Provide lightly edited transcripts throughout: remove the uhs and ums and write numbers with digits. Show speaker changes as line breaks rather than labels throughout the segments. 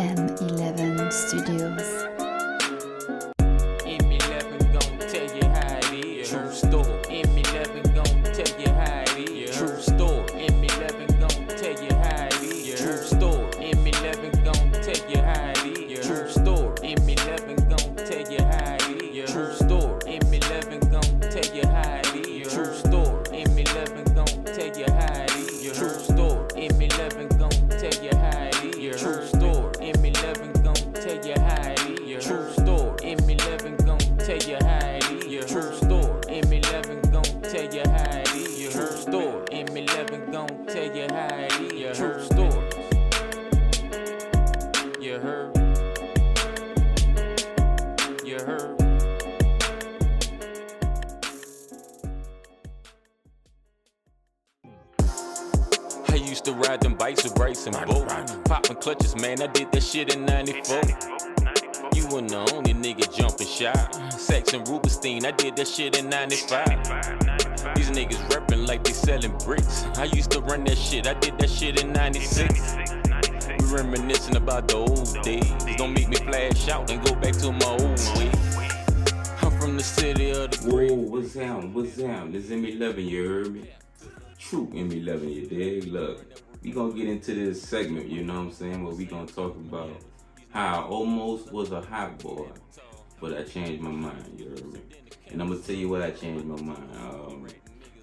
M-11 Studios.
M-11 gon' tell you how it is. True story. M-11 gon' tell you how it is. True story. M-11 gon' tell you how it is. True story. M-11 gon' tell you how it is. True story. M-11 gon' tell you how it is. True story. M-11 gon' tell you how it is. True story. M-11 gon' tell you how it is. True story. M-11 gon' tell you how it is. True story. M-11 gon' tell you how it is. True story. M-11 gon' tell you how it is. True story. M-11 gon' tell you how it is. True story. M-11 gon' tell you how it is. True story. You heard? You heard? I used to ride them bikes with brakes and bolts, popping clutches, man. I did that shit in '94. You weren't the only nigga jumping shot. Saxon Rubenstein, I did that shit in '95. These niggas reppin' like they selling bricks. I used to run that shit, I did that shit in '96. We reminiscing about the old days. Don't make me flash out and go back to my old ways. I'm from the city of the great.
Whoa, what's down? What's down? This M-11, you heard me? True M-11, you dig? Look, we gonna get into this segment, you know what I'm saying? Where we gonna talk about how I almost was a hot boy, but I changed my mind, you heard me? And I'm gonna tell you what I changed my mind.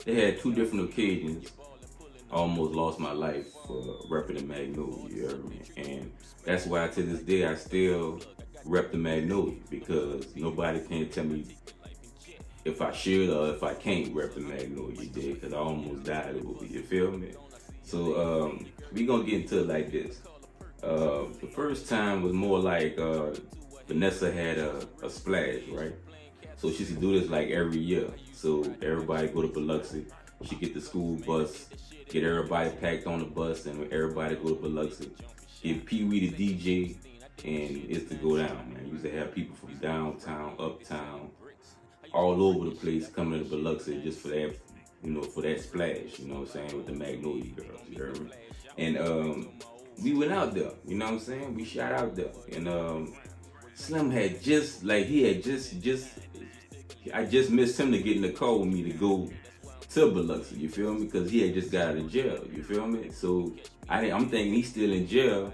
They had two different occasions. I almost lost my life for repping the Magnolia, you heard me? And that's why to this day I still rep the Magnolia, because nobody can tell me if I should or if I can't rep the Magnolia, you dig? Because I almost died over it, you feel me? So we gonna get into it like this. The first time was more like Vanessa had a splash, right? So she used to do this like every year. So everybody go to Biloxi, she get the school bus, get everybody packed on the bus, and everybody go to Biloxi. Get Pee Wee the DJ, and it's to go down, man. You used to have people from downtown, uptown, all over the place coming to Biloxi just for that, you know, for that splash, you know what I'm saying, with the Magnolia girls, you heard me? And we went out there, you know what I'm saying? We shot out there, and Slim had just, like, I just missed him to get in the car with me to go to Biloxi, you feel me? Because he had just got out of jail, you feel me? So I'm thinking he's still in jail,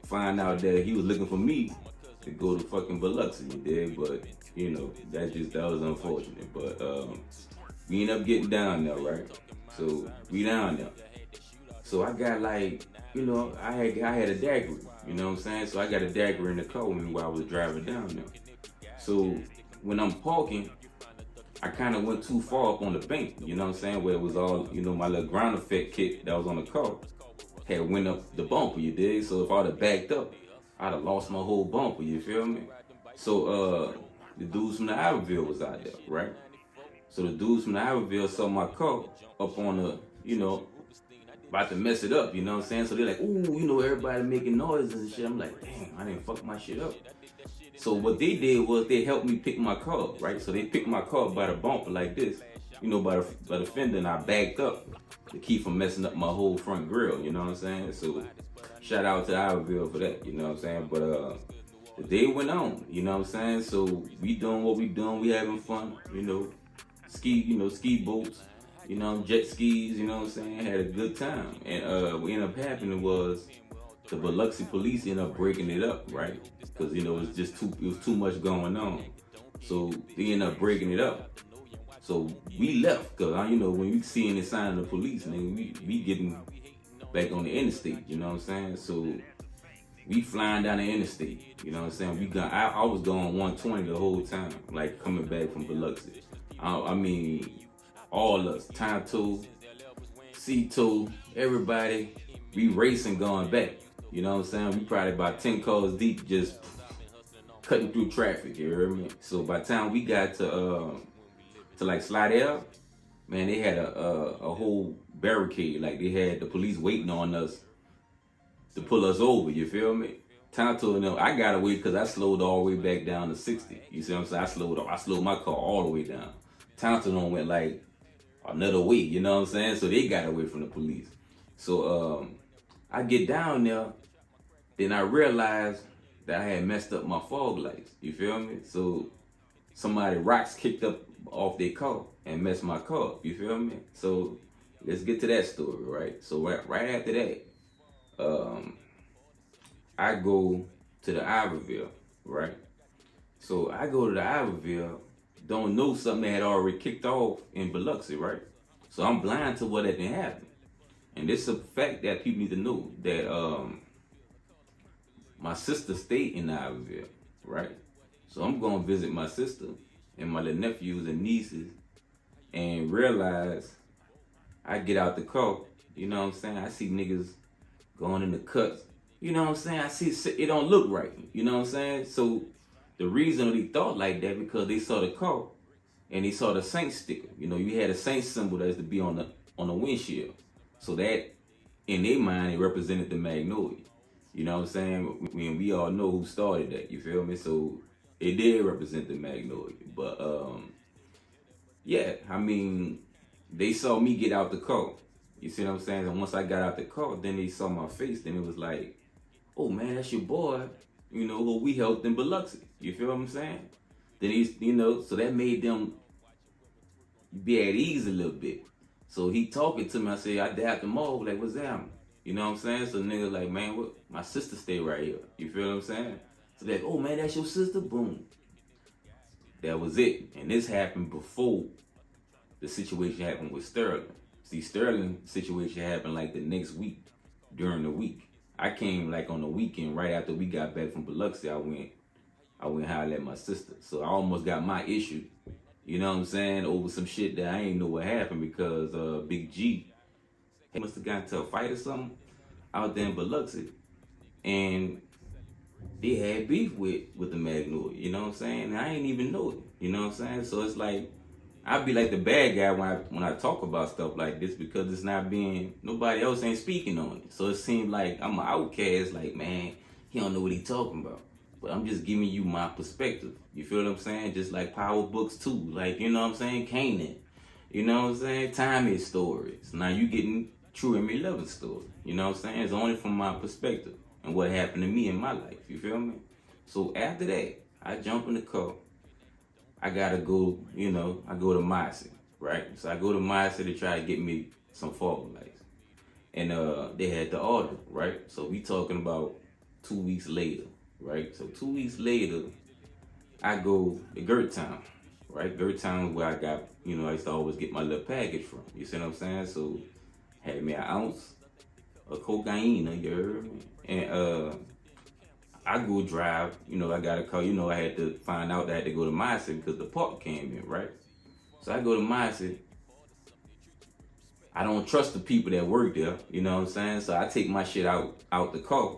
find out that he was looking for me to go to fucking Biloxi, you dig? But, you know, that was unfortunate. But we ended up getting down there, right? So we down there. So I got, like, you know, I had a daiquiri, you know what I'm saying? So I got a daiquiri in the car with me while I was driving down there. So when I'm parking, I kind of went too far up on the bank, you know what I'm saying? Where it was all, you know, my little ground effect kit that was on the car had went up the bumper, you dig? So if I'd have backed up, I'd have lost my whole bumper, you feel me? So the dudes from the Iberville was out there, right? So the dudes from the Iberville saw my car up on the, you know, about to mess it up, you know what I'm saying? So they're like, ooh, you know, everybody making noises and shit. I'm like, damn, I didn't fuck my shit up. So what they did was they helped me pick my car up, right? So they picked my car up by the bumper like this, you know, by the fender, and I backed up to keep from messing up my whole front grill, you know what I'm saying? So shout out to Iberville for that, you know what I'm saying? But the day went on, you know what I'm saying? So we doing what we doing, we having fun, you know, ski boats, you know, jet skis, you know what I'm saying? Had a good time. And what ended up happening was the Biloxi police ended up breaking it up, right? Because, you know, it was too much going on. So they ended up breaking it up. So we left, because, you know, when we seeing the sign of the police, nigga, we getting back on the interstate, you know what I'm saying? So we flying down the interstate, you know what I'm saying? I was going 120 the whole time, like coming back from Biloxi. I mean, all us, Tonto, C2, everybody, we racing going back. You know what I'm saying? We probably about 10 cars deep, just cutting through traffic, you heard me? So by the time we got to like Slidell, man, they had a whole barricade. Like, they had the police waiting on us to pull us over, you feel me? Tonto and them, I got away because I slowed all the way back down to 60. You see what I'm saying? I slowed my car all the way down. Tonto and them went like another way, you know what I'm saying? So they got away from the police. So I get down there, then I realized that I had messed up my fog lights. You feel me? So somebody rocks kicked up off their car and messed my car up. You feel me? So let's get to that story, right? So right after that, I go to the Iberville, right? So I go to the Iberville, don't know something that had already kicked off in Biloxi, right? So I'm blind to what had been happening. And this is a fact that people need to know, that my sister stayed in the Iberville, right? So I'm going to visit my sister and my little nephews and nieces and realize I get out the car, you know what I'm saying? I see niggas going in the cuts, you know what I'm saying? I see it don't look right, you know what I'm saying? So the reason they thought like that because they saw the car and they saw the Saint sticker. You know, you had a Saint symbol that has to be on the windshield. So that, in their mind, it represented the Magnolia. You know what I'm saying? I mean, we all know who started that, you feel me? So it did represent the Magnolia. But, yeah, I mean, they saw me get out the car. You see what I'm saying? And once I got out the car, then they saw my face. Then it was like, oh, man, that's your boy, you know, who we helped in Biloxi. You feel what I'm saying? Then he's, you know, so that made them be at ease a little bit. So he talking to me, I say, I dapped him off, like, what's that? You know what I'm saying? So nigga like, man, what? My sister stay right here. You feel what I'm saying? So they're like, oh man, that's your sister? Boom. That was it. And this happened before the situation happened with Sterling. See, Sterling situation happened like the next week, during the week. I came like on the weekend, right after we got back from Biloxi, I went holler at my sister. So I almost got my issue, you know what I'm saying, over some shit that I ain't know what happened because Big G, he must have gotten into a fight or something out there in Biloxi. And they had beef with the Magnolia, you know what I'm saying? And I ain't even know it, you know what I'm saying? So it's like, I be like the bad guy when I talk about stuff like this because it's not being, nobody else ain't speaking on it. So it seems like I'm an outcast, like, man, he don't know what he talking about. But I'm just giving you my perspective. You feel what I'm saying? Just like Power Books too, like, you know what I'm saying? Kanan, you know what I'm saying? Time is stories. Now you getting true M-11 story. You know what I'm saying? It's only from my perspective and what happened to me in my life. You feel me? So after that, I jump in the car. I gotta go, you know, I go to Mossy, right? So I go to Mossy to try to get me some fog lights. And they had the order, right? So we talking about 2 weeks later, right? So 2 weeks later, I go to Gertown, right? Gertown is where I got, you know, I used to always get my little package from. You see what I'm saying? So had me an ounce of cocaine, you heard me? And I go drive, you know, I got a car, you know, I had to find out that I had to go to Mossy because the park came in, right? So I go to Mossy. I don't trust the people that work there, you know what I'm saying? So I take my shit out the car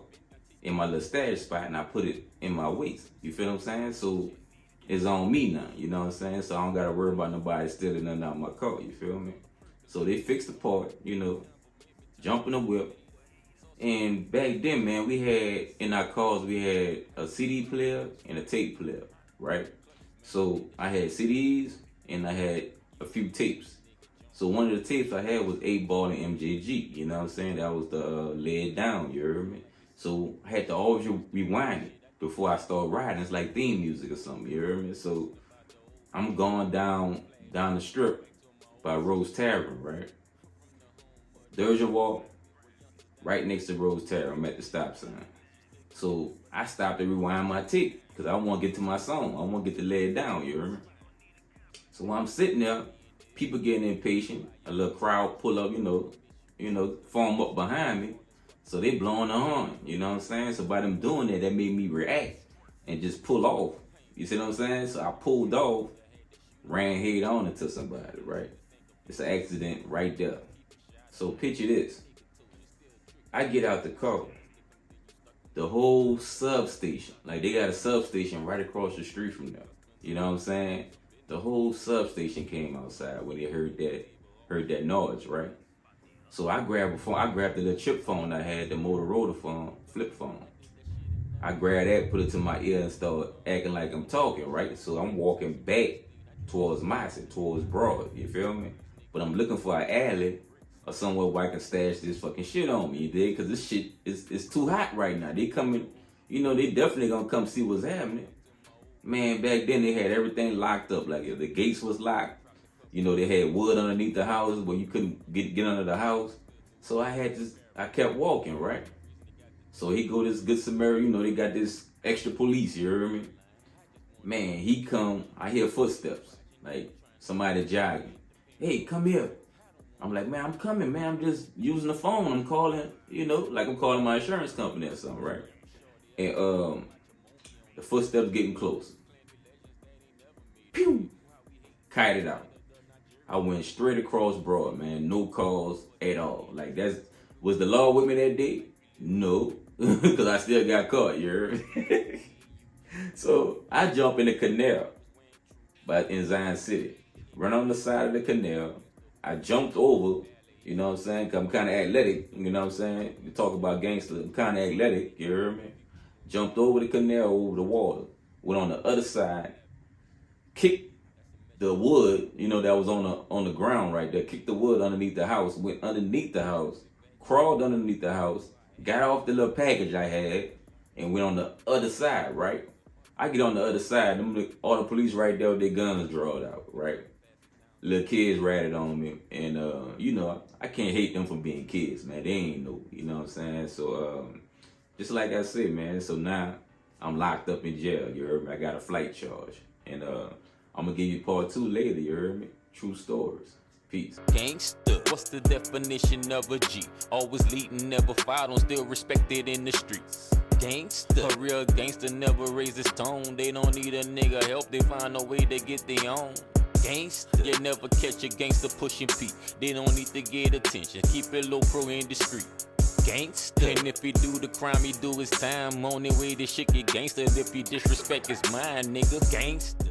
in my little stash spot and I put it in my waist. You feel what I'm saying? So it's on me now, you know what I'm saying? So I don't gotta worry about nobody stealing nothing out my car, you feel me? So they fixed the part, you know, jump in the whip. And back then, man, we had, in our cars, we had a CD player and a tape player, right? So I had CDs and I had a few tapes. So one of the tapes I had was 8-Ball and MJG, you know what I'm saying? That was the Lay It Down, you heard me? So I had to always rewind it before I start riding. It's like theme music or something, you heard me? So I'm going down the strip by Rose Tavern, right? There's your walk. Right next to Rose Tavern, I'm at the stop sign. So I stopped to rewind my tape because I want to get to my song. I want to get to Lay It Down, you heard me? So while I'm sitting there, people getting impatient. A little crowd pull up, you know, form up behind me. So they blowing the horn, you know what I'm saying? So by them doing that made me react and just pull off. You see what I'm saying? So I pulled off, ran head on into somebody, right? It's an accident right there. So picture this. I get out the car. The whole substation, like they got a substation right across the street from them. You know what I'm saying? The whole substation came outside when they heard that noise, right? So I grabbed a phone. I grabbed the little chip phone I had, the Motorola phone, flip phone. I grabbed that, put it to my ear, and started acting like I'm talking, right? So I'm walking back towards Mossy, towards Broad. You feel me? But I'm looking for an alley or somewhere where I can stash this fucking shit on me, you dig? Because this shit is too hot right now. They coming, you know, they definitely gonna come see what's happening. Man, back then they had everything locked up. Like if the gates was locked, you know, they had wood underneath the houses where you couldn't get under the house. So I kept walking, right? So he go this Good Samaritan, you know, they got this extra police, you hear me? Man, he come, I hear footsteps, like somebody jogging. Hey, come here. I'm like, man, I'm coming, man. I'm just using the phone. I'm calling, you know, like I'm calling my insurance company or something, right? And the footsteps getting closer. Pew! Kited out. I went straight across Broad, man. No calls at all. Like was the law with me that day? No, because I still got caught, you heard me? So I jump in the canal, but in Zion City. Run on the side of the canal. I jumped over, you know what I'm saying? 'Cause I'm kind of athletic, you know what I'm saying? You talk about gangster, I'm kind of athletic, you heard me? Jumped over the canal, over the water. Went on the other side, kicked the wood, you know, that was on the ground right there. Kicked the wood underneath the house. Went underneath the house, crawled underneath the house, got off the little package I had, and went on the other side, right? I get on the other side, all the police right there with their guns drawn out, right? Little kids ratted on me, and you know, I can't hate them for being kids, man. They ain't know, you know what I'm saying? So just like I said, man, so now I'm locked up in jail, you heard me? I got a flight charge, and I'm gonna give you part 2 later, you heard me? True stories. Peace.
Gangsta, what's the definition of a G? Always leading, never fouled on, still respected in the streets. Gangsta, a real gangster never raise his tone. They don't need a nigga help, they find a way to get their own. Gangsta, you never catch a gangster pushing P. They don't need to get attention, keep it low pro and discreet. Gangsta, and if he do the crime, he do his time. Only way this shit get gangsta if he disrespect his mind, nigga. Gangsta.